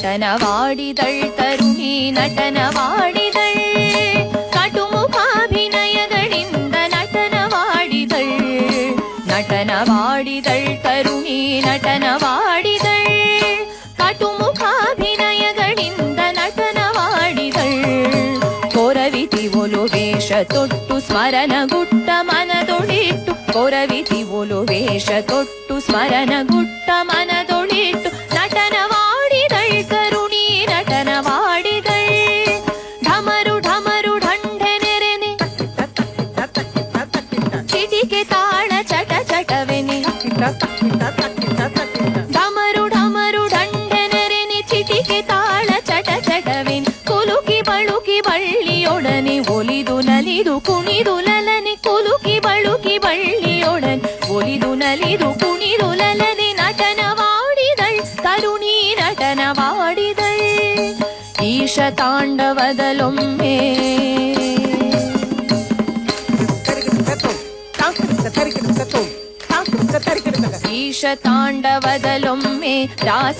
ನಟನವಾಡಿದಳ್ ತರುಣಿ ನಟನವಾಡಿದಳ್ ಕಟುಮುಖಾಭಿನಯಗಳಿಂದ ನಟನವಾಡಿದಳ್ ನಟನವಾಡಿದಳ್ ತರುಣಿ ನಟನವಾಡಿದಳ್ ಕಟುಮುಖಾಭಿನಯಗಳಿಂದ ನಟನವಾಡಿದಳ್ ಕೊರವಿತಿ ಒಲು ವೇಷ ತೊಟ್ಟು ಸ್ಮರಣಗುಟ್ಟ ಮನದೊಳಿಟ್ಟು ಕೊರವಿತಿ ಒಲು ವೇಷ ತೊಟ್ಟು ಸ್ಮರಣಗುಟ್ಟ ಮನದೊಳಿಟ್ಟು ನಟನವಾಡಿದಳ್ ಕರುಣಿ ನಟನವಾಡಿದಳ್ ಢಮರು ಢಮರು ಢಂಢೆನೆರೆನೆ ಚಿಟಿಕೆ ತಾಳ ಚಟ ಚಟವೆನೆ ಢಮರು ಢಮರು ಢಂಢೆನೆರೆನೆ ಚಿಟಿಕೆ ತಾಳ ಚಟ ಚಟವೆನೆ ಕುಲುಕಿ ಬಳುಕಿ ಬಳ್ಳಿಯೊಡನೆ ಒಲಿದು ನಲಿದು ಕುಣಿದು ಲಲನೆ ಕುಲುಕಿ ಬಳುಕಿ ಬಳ್ಳಿಯೊಡನೆ ಒಲಿದು ನಲಿದು ಕುಣಿದು ಲಲನೆ ನಟನವಾಡಿದಳ್ ಕರುಣಿ ನಟನವಾಡಿದಳ್ ಈಶ ತಾಂಡವದಲೊಮ್ಮೆ ಈಶ ತಾಂಡವದಲೊಮ್ಮೆ ರಾಸ